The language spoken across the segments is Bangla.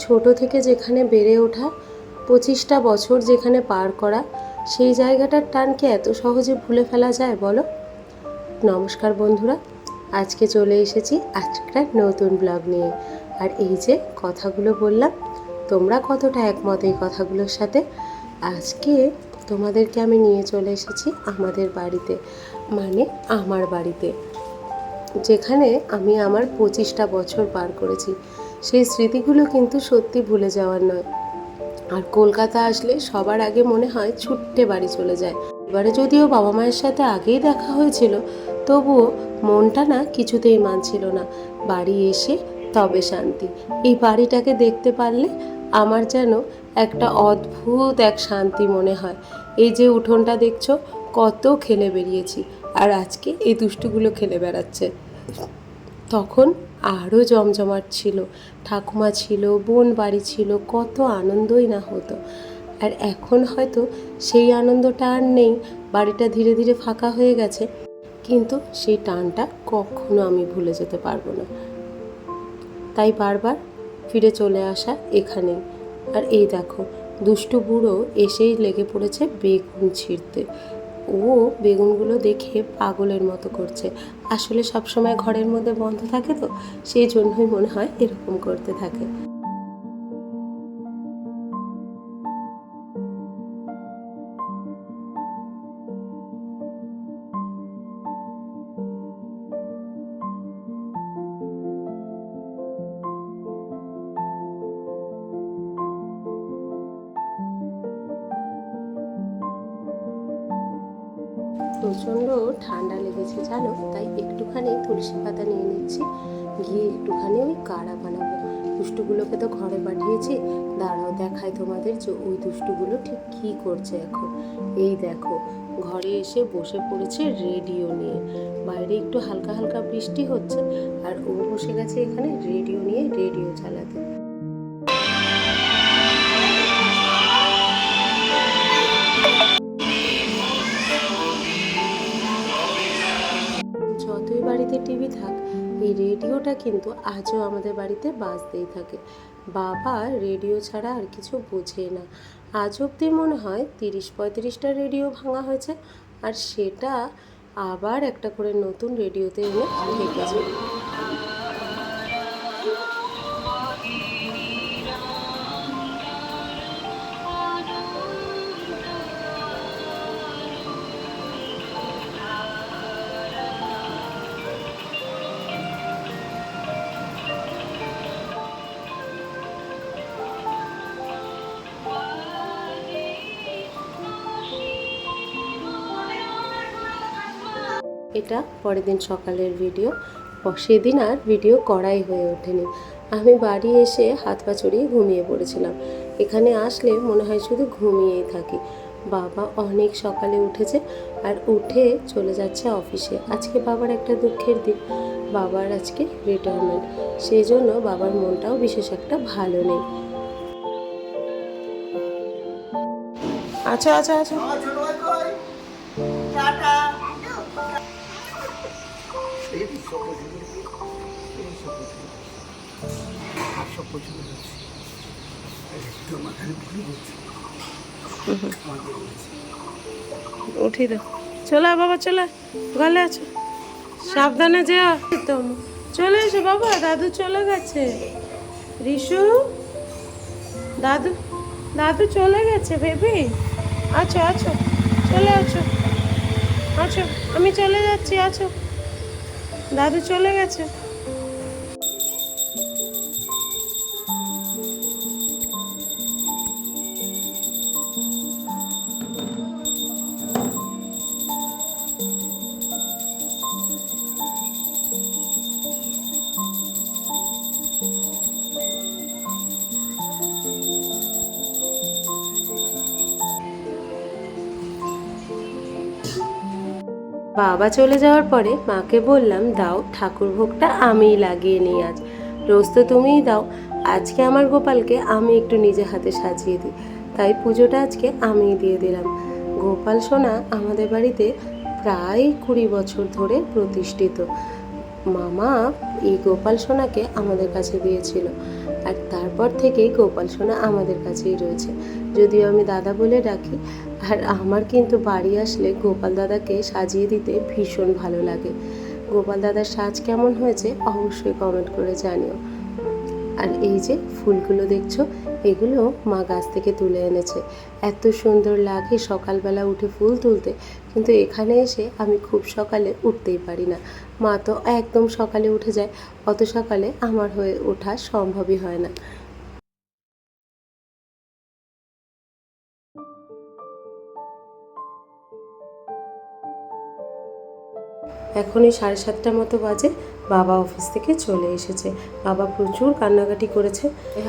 ছোট থেকে যেখানে বেড়ে ওঠা, 25টা বছর যেখানে পার করা, সেই জায়গাটার টান কি এত সহজে ভুলে ফেলা যায় বলো? নমস্কার বন্ধুরা, আজকে চলে এসেছি একটা নতুন ব্লগ নিয়ে। আর এই যে কথাগুলো বললাম, তোমরা কতটা একমত এই কথাগুলোর সাথে? আজকে তোমাদেরকে আমি নিয়ে চলে এসেছি আমাদের বাড়িতে, মানে আমার বাড়িতে, যেখানে আমি আমার 25টা বছর পার করেছি। সেই স্মৃতিগুলো কিন্তু সত্যি ভুলে যাওয়ার নয়। আর কলকাতা আসলে সবার আগে মনে হয় ছুট্টে বাড়ি চলে যায়। এবারে যদিও বাবা মায়ের সাথে আগেই দেখা হয়েছিল, তবুও মনটা না কিছুতেই মানছিল না বাড়ি এসে তবে শান্তি। এই বাড়িটাকে দেখতে পারলে আমার যেন একটা অদ্ভুত এক শান্তি মনে হয়। এই যে উঠোনটা দেখছো, কত খেলে বেরিয়েছি, আর আজকে এই দুষ্টুগুলো খেলে বেড়াচ্ছে। তখন আরও জমজমাট ছিল, ঠাকুমা ছিল, বোন বাড়ি ছিল, কত আনন্দই না হতো। আর এখন হয়তো সেই আনন্দটা আর নেই, বাড়িটা ধীরে ধীরে ফাঁকা হয়ে গেছে, কিন্তু সেই টানটা কখনো আমি ভুলে যেতে পারবো না। তাই বারবার ফিরে চলে আসা এখানেই। আর এই দেখো, দুষ্টু বুড়ো এসেই লেগে পড়েছে বেগুন ছিঁড়তে। ও বেগুনগুলো দেখে পাগলের মতো করছে। আসলে সবসময় ঘরের মধ্যে বন্ধ থাকে তো, সেই জন্যই মনে হয় এরকম করতে থাকে। প্রচণ্ড ঠান্ডা লেগেছে জানো, তাই একটুখানি তুলসী পাতা নিয়ে নিচ্ছি, গিয়ে একটুখানি ওই কাড়া বানাবো। দুষ্টুগুলোকে তো ঘরে পাঠিয়েছি, দাঁড়াও দেখাই তোমাদের যে ওই দুষ্টুগুলো ঠিক কী করছে এখন। এই দেখো, ঘরে এসে বসে পড়েছে রেডিও নিয়ে। বাইরে একটু হালকা হালকা বৃষ্টি হচ্ছে, আর ও বসে গেছে এখানে রেডিও নিয়ে রেডিও চালাতে। যতই বাড়িতে টিভি থাক, এই রেডিওটা কিন্তু আজও আমাদের বাড়িতে বাজতেই থাকে। বাবা রেডিও ছাড়া আর কিছু বোঝে না। আজ অবধি মনে হয় 30-35টা রেডিও ভাঙা হয়েছে, আর সেটা আবার একটা করে নতুন রেডিওতে এনে ঠেকেছে। এটা পরের দিন সকালের ভিডিও। সেদিন আর ভিডিও করাই হয়ে ওঠেনি। আমি বাড়ি এসে হাত পা চড়িয়ে ঘুমিয়ে পড়েছিলাম। এখানে আসলে মনে হয় শুধু ঘুমিয়েই থাকি। বাবা অনেক সকালে উঠেছে, আর উঠে চলে যাচ্ছে অফিসে। আজকে বাবার একটা দুঃখের দিন, বাবার আজকে রিটায়ারমেন্ট। সেই জন্য বাবার মনটাও বিশেষ একটা ভালো নেই। আচ্ছা আচ্ছা আচ্ছা, উঠি দাও, চলে বাবা, চলে গলে আছো, সাবধানে যেও। তো চলে এসো বাবা, দাদু চলে গেছে। রিশু, দাদু দাদু চলে গেছে বেবি। আছো আছো, চলে আছো, আছো, আমি চলে যাচ্ছি, আছো, দাদু চলে গেছে। বাবা চলে যাওয়ার পরে মাকে বললাম, দাও ঠাকুর ভোগটা আমিই লাগিয়ে নিই আজ, রোজ তো তুমিই দাও, আজকে আমার গোপালকে আমি একটু নিজে হাতে সাজিয়ে দিই। তাই পুজোটা আজকে আমিই দিয়ে দিলাম। গোপাল সোনা আমাদের বাড়িতে প্রায় 20 বছর ধরে প্রতিষ্ঠিত। মামা এই গোপাল সোনাকে আমাদের কাছে দিয়েছিল, আর তারপর থেকেই গোপাল সোনা আমাদের কাছেই রয়েছে, যদিও আমি দাদা বলে ডাকি। আর আমার কিন্তু বাড়ি আসলে গোপাল দাদাকে সাজিয়ে দিতে ভীষণ ভালো লাগে। গোপাল দাদার সাজ কেমন হয়েছে অবশ্যই কমেন্ট করে জানিও। আর এই যে ফুলগুলো দেখছো, এগুলো মা গাছ থেকে তুলে এনেছে। এত সুন্দর লাগে সকালবেলা উঠে ফুল তুলতে, কিন্তু এখানে এসে আমি খুব সকালে উঠতেই পারি না। মা তো একদম সকালে উঠে যায়, অত সকালে আমার হয়ে ওঠা সম্ভবই হয় না। এখনই 7:30 মতো বাজে। বাবা অফিস থেকে চলে এসেছে। বাবা প্রচুর কান্নাকাটি করেছে।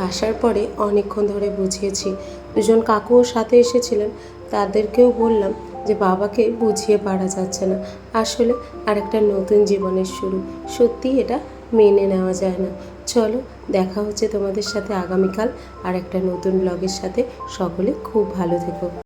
আসার পরে অনেকক্ষণ ধরে বুঝিয়েছি। দুজন কাকুও সাথে এসেছিলেন, তাদেরকেও বললাম যে বাবাকে বুঝিয়ে পারা যাচ্ছে না। আসলে আরেকটা নতুন জীবনের শুরু, সত্যি এটা মেনে নেওয়া যায় না। চলো, দেখা হচ্ছে তোমাদের সাথে আগামীকাল আর একটা নতুন ব্লগের সাথে। সকলে খুব ভালো থেকো।